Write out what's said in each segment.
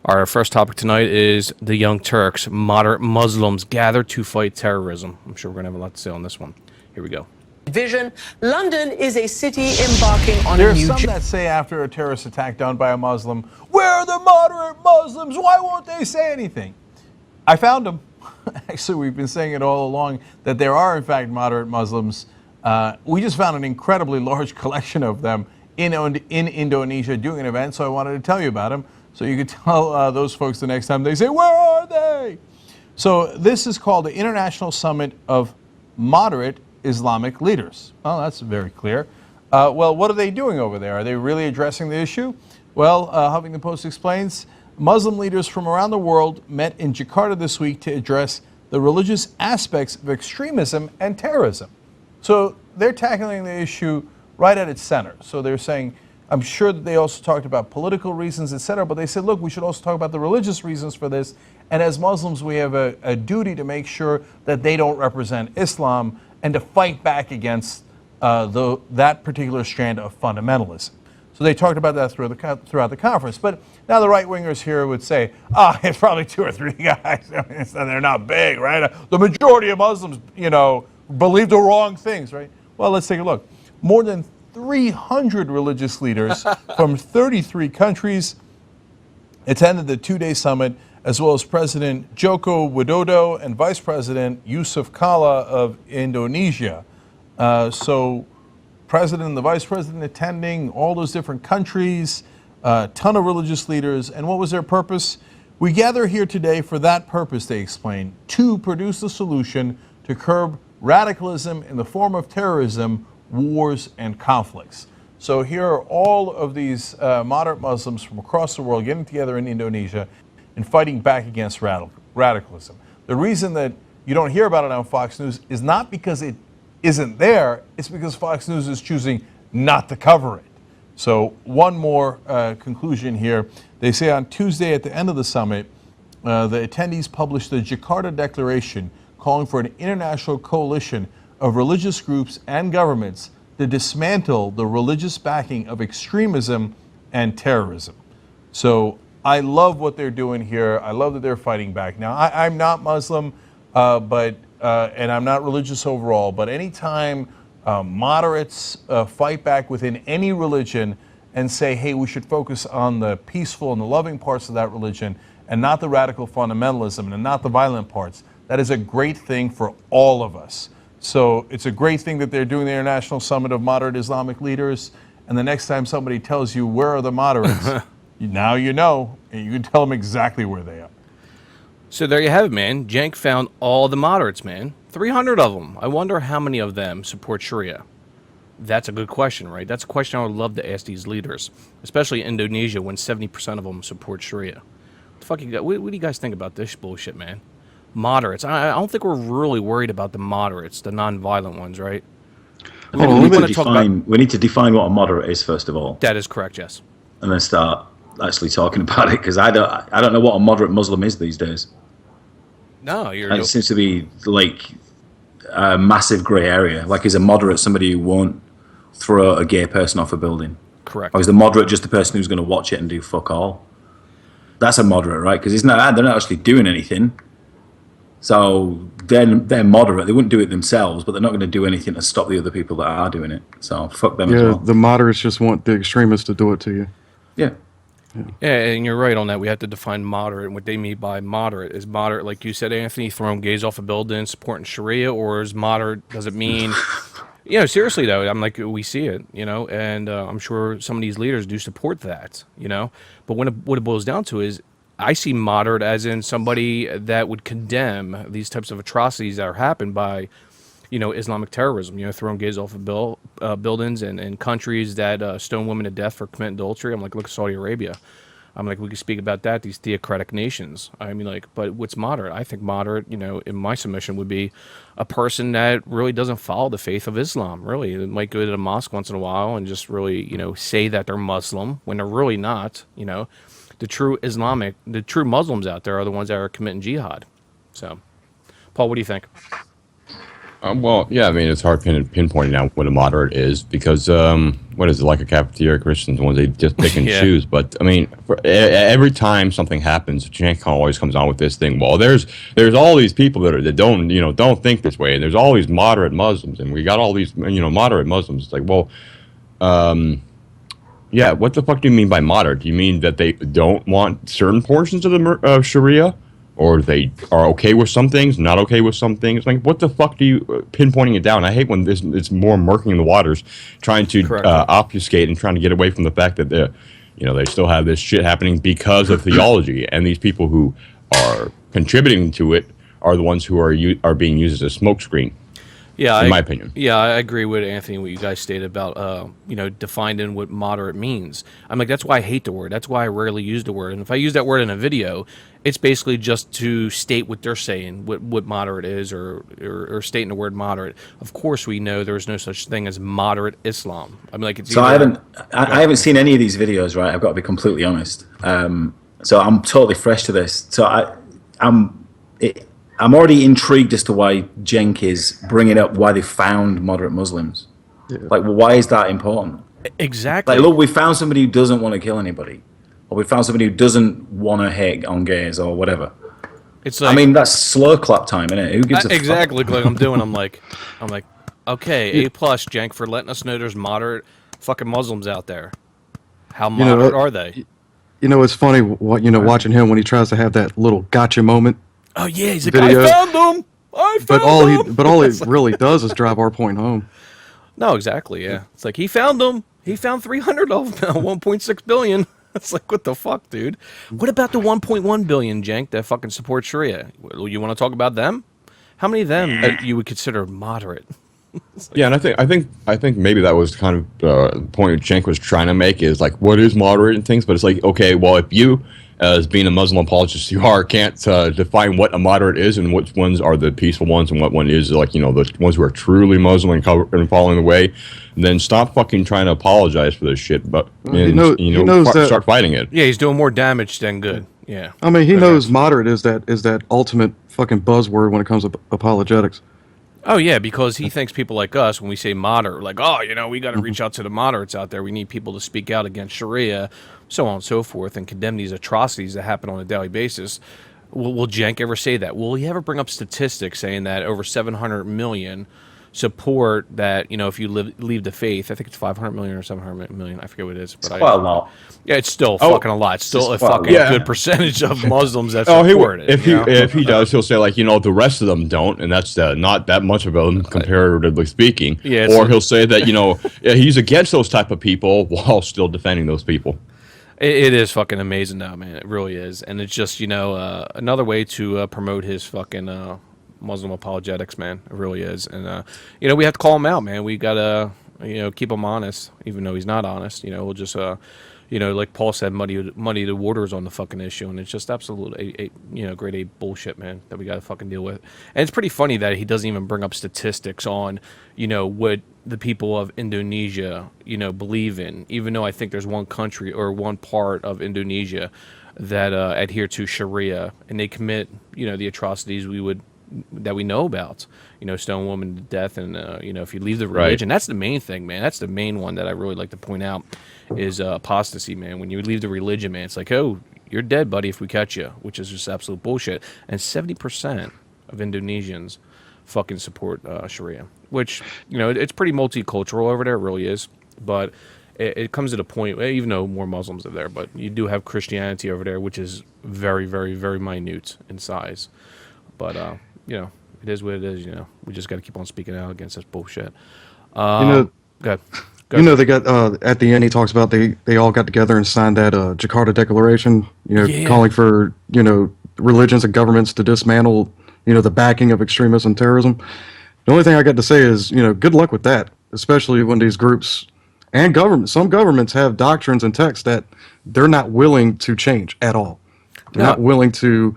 Our first topic tonight is the Young Turks. Moderate Muslims gather to fight terrorism. I'm sure we're going to have a lot to say on this one. Here we go. Vision. London is a city embarking on There a are new some that say after a terrorist attack done by a Muslim, where are the moderate Muslims? Why won't they say anything? I found them. Actually, we've been saying it all along that there are, in fact, moderate Muslims. We just found an incredibly large collection of them in Indonesia doing an event, so I wanted to tell you about them so you could tell those folks the next time they say, where are they? So this is called the International Summit of Moderate Islamic Leaders. Oh, that's very clear. Well, what are they doing over there? Are they really addressing the issue? Well, Huffington Post explains, Muslim leaders from around the world met in Jakarta this week to address the religious aspects of extremism and terrorism. So they're tackling the issue right at its center. So they're saying, I'm sure that they also talked about political reasons, etc., but they said, look, we should also talk about the religious reasons for this. And as Muslims, we have a duty to make sure that they don't represent Islam and to fight back against that particular strand of fundamentalism. So they talked about that throughout the conference. But now the right-wingers here would say, it's probably 2 or 3 guys. I mean, they're not big, right? The majority of Muslims, believe the wrong things, right? Well, let's take a look. More than 300 religious leaders from 33 countries attended the 2-day summit, as well as President Joko Widodo and Vice President Yusuf Kala of Indonesia. So President and the Vice President attending, all those different countries, a ton of religious leaders. And what was their purpose? We gather here today for that purpose, they explain, to produce a solution to curb radicalism in the form of terrorism, wars, and conflicts. So here are all of these moderate Muslims from across the world getting together in Indonesia and fighting back against radicalism. The reason that you don't hear about it on Fox News is not because it isn't there, it's because Fox News is choosing not to cover it. So one more conclusion here. They say on Tuesday at the end of the summit, the attendees published the Jakarta Declaration calling for an international coalition of religious groups and governments to dismantle the religious backing of extremism and terrorism. So I love what they're doing here. I love that they're fighting back. Now, I'm not Muslim, and I'm not religious overall, but anytime moderates fight back within any religion and say, hey, we should focus on the peaceful and the loving parts of that religion and not the radical fundamentalism and not the violent parts, that is a great thing for all of us. So it's a great thing that they're doing the International Summit of Moderate Islamic Leaders, and the next time somebody tells you, where are the moderates? Now you know, and you can tell them exactly where they are. So there you have it, man. Cenk found all the moderates, man. 300 of them. I wonder how many of them support Sharia. That's a good question, right? That's a question I would love to ask these leaders, especially Indonesia, when 70% of them support Sharia. What the fuck you got? What do you guys think about this bullshit, man? Moderates. I don't think we're really worried about the moderates, the non-violent ones, right? We need to define what a moderate is first of all. That is correct, yes. And then start actually talking about it, because I don't know what a moderate Muslim is these days. No, it seems to be like a massive grey area. Like, is a moderate somebody who won't throw a gay person off a building? Correct. Or is the moderate just the person who's going to watch it and do fuck all? That's a moderate, right? Because they're not actually doing anything. So they're moderate. They wouldn't do it themselves, but they're not going to do anything to stop the other people that are doing it. So fuck them as well. The moderates just want the extremists to do it to you. Yeah. Yeah, and you're right on that. We have to define moderate, and what they mean by moderate. Is moderate, like you said, Anthony, throwing gays off a building, supporting Sharia, or is moderate, does it mean... seriously, though, I'm like, we see it, and I'm sure some of these leaders do support that, But what it boils down to is, I see moderate as in somebody that would condemn these types of atrocities that are happened by, Islamic terrorism, throwing gays off of buildings and countries that stone women to death for committing adultery. I'm like, look at Saudi Arabia. I'm like, we could speak about that, these theocratic nations. I mean, like, but what's moderate? I think moderate, in my submission would be a person that really doesn't follow the faith of Islam, really. They might go to the mosque once in a while and just really, say that they're Muslim when they're really not, The true Muslims out there are the ones that are committing jihad. So, Paul, what do you think? Well, yeah, I mean, it's hard pinpointing out what a moderate is because, what is it, like a cafeteria Christians, the ones they just pick and Yeah. choose. But, I mean, every time something happens, Cenk always comes on with this thing. Well, there's all these people that don't, don't think this way. And there's all these moderate Muslims. And we got all these, moderate Muslims. It's like, well, yeah, what the fuck do you mean by moderate? Do you mean that they don't want certain portions of the Sharia? Or they are okay with some things, not okay with some things. Like, what the fuck do you pinpointing it down? I hate when it's more murking the waters, trying to obfuscate and trying to get away from the fact that they still have this shit happening because of theology, and these people who are contributing to it are the ones who are being used as a smokescreen. Yeah, in my opinion. Yeah, I agree with Anthony what you guys stated about defining what moderate means. I'm like, that's why I hate the word. That's why I rarely use the word. And if I use that word in a video, it's basically just to state what they're saying, what moderate is, or stating the word moderate. Of course, we know there's no such thing as moderate Islam. I'm like, it's So I haven't seen any of these videos, right? I've got to be completely honest. So I'm totally fresh to this. So I'm already intrigued as to why Cenk is bringing up why they found moderate Muslims. Yeah. Like, well, why is that important? Exactly. Like, look, we found somebody who doesn't want to kill anybody, or we found somebody who doesn't want to hate on gays or whatever. It's like, I mean, that's slow clap time, isn't it? Who gives a exactly fuck? like I'm doing. I'm like, okay, A plus, Cenk, for letting us know there's moderate fucking Muslims out there. How moderate are they? It's funny, watching him when he tries to have that little gotcha moment. Oh yeah, he's like, video. I found them. But all it really does is drive our point home. No, exactly. Yeah, it's like he found them. He found 300 of them, 1.6 billion. It's like, what the fuck, dude? What about the 1.1 billion, Cenk, that fucking support Sharia? You want to talk about them? How many of them you would consider moderate? Yeah, and I think maybe that was kind of the point Cenk was trying to make is like, what is moderate and things. But it's like, okay, well, if you, as being a Muslim apologist you are, can't define what a moderate is and which ones are the peaceful ones and what one is like, the ones who are truly Muslim and following the way, then stop fucking trying to apologize for this shit. But start fighting it. Yeah, he's doing more damage than good. Yeah. I mean, he knows moderate is that ultimate fucking buzzword when it comes to apologetics. Oh, yeah, because he thinks people like us, when we say moderate, like, oh, we got to reach out to the moderates out there. We need people to speak out against Sharia, so on and so forth, and condemn these atrocities that happen on a daily basis. Will Cenk ever say that? Will he ever bring up statistics saying that over 700 million support that, if you leave the faith, I think it's 500 million or 700 million, I forget what it is. But Quite a lot. Yeah, it's still fucking a lot. It's still a fucking good percentage of Muslims that Oh, support it. If he does, he'll say like, the rest of them don't, and that's not that much of them comparatively speaking. Yeah, or he'll say that he's against those type of people while still defending those people. It is fucking amazing now, man. It really is, and it's just another way to promote his fucking Muslim apologetics, man. It really is, and we have to call him out, man. We gotta keep him honest, even though he's not honest. We'll just like Paul said, muddy the waters on the fucking issue, and it's just absolute grade A bullshit, man, that we got to fucking deal with. And it's pretty funny that he doesn't even bring up statistics on what the people of Indonesia believe in, even though I think there's one country or one part of Indonesia that adhere to Sharia, and they commit the atrocities that we know about, stone woman to death, and if you leave the religion, that's the main thing, man. That's the main one that I really like to point out is apostasy, man. When you leave the religion, man, it's like, oh, you're dead, buddy, if we catch you, which is just absolute bullshit. And 70% of Indonesians fucking support Sharia, which it's pretty multicultural over there, it really is. But it comes to the point, even though more Muslims are there, but you do have Christianity over there, which is very, very, very minute in size. But it is what it is. We just got to keep on speaking out against this bullshit. Go ahead. They got at the end he talks about they all got together and signed that Jakarta Declaration, calling for religions and governments to dismantle the backing of extremism and terrorism. The only thing I got to say is good luck with that, especially when these groups and some governments have doctrines and texts that they're not willing to change at all. They're not willing to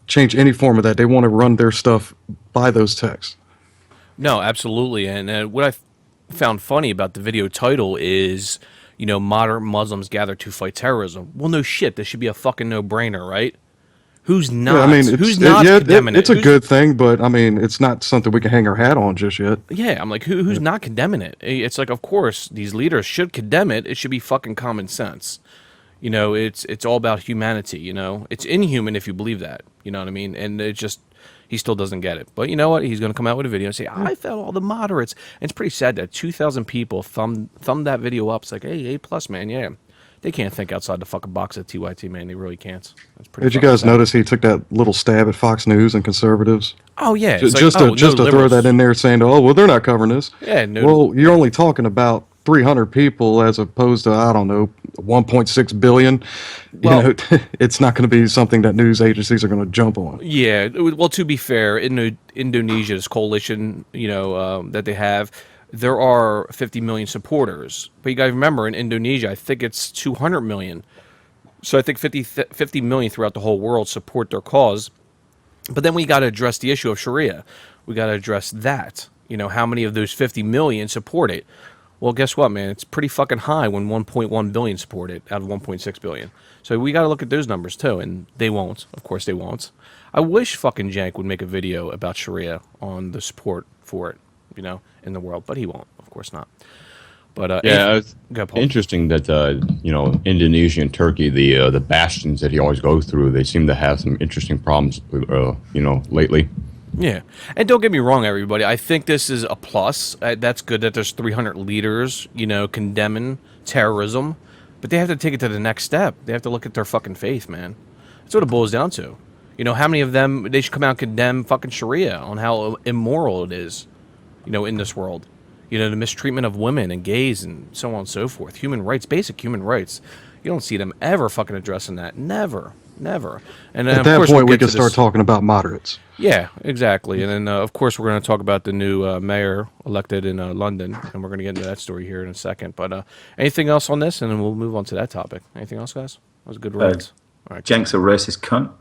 change any form of that. They want to run their stuff by those texts. No, absolutely. And what I found funny about the video title is, moderate Muslims gather to fight terrorism. Well, no shit. This should be a fucking no-brainer, right? Who's not? Yeah, I mean, who's not condemning it? it's a Who's- good thing, but I mean, it's not something we can hang our hat on just yet. Yeah, I'm like, who's not condemning it? It's like, of course, these leaders should condemn it. It should be fucking common sense. You know, it's all about humanity. You know, it's inhuman if you believe that. You know what I mean? And it just, he still doesn't get it. But you know what? He's going to come out with a video and say, I felt all the moderates. And it's pretty sad that 2,000 people thumbed that video up. It's like, hey, A+, man, yeah. They can't think outside the fucking box at TYT, man. They really can't. That's pretty Did you fucking guys sad. notice he took that little stab at Fox News and conservatives? Oh, yeah. Just, It's like, to throw liberals. that in there, saying, "Oh, well, they're not covering this." Yeah, no. Well, you're only talking about 300 people as opposed to, I don't know, 1.6 billion. Well- You know, it's not going to be something that news agencies are going to jump on. Yeah, well, to be fair, in Indonesia's coalition, you know, that they have, there are 50 million supporters. But you got to remember, in Indonesia, I think it's 200 million. So I think 50 million throughout the whole world support their cause. But then we got to address the issue of Sharia. We got to address that. You know, how many of those 50 million support it? Well, guess what, man? It's pretty fucking high when 1.1 billion support it out of 1.6 billion. So we got to look at those numbers too, and they won't. Of course, they won't. I wish fucking Cenk would make a video about Sharia on the support for it, you know, in the world, but he won't. Of course not. But Yeah, it's go ahead, Paul. interesting that you know, Indonesia and Turkey, the bastions that he always goes through, they seem to have some interesting problems, you know, lately. Yeah, and don't get me wrong, everybody. I think this is a plus. That's good that there's 300 leaders, you know, condemning terrorism, but they have to take it to the next step. They have to look at their fucking faith, man. That's what it boils down to. You know, how many of them, they should come out and condemn fucking Sharia on how immoral it is, you know, in this world. You know, the mistreatment of women and gays and so on and so forth. Human rights, basic human rights. You don't see them ever fucking addressing that. Never. Never. And then, At of that course, point, we'll we get can to start this- talking about moderates. Yeah, exactly. And then, of course, we're going to talk about the new mayor elected in London, and we're going to get into that story here in a second. But anything else on this, and then we'll move on to that topic. Anything else, guys? That was a good rant. All right. Cenk's a racist cunt.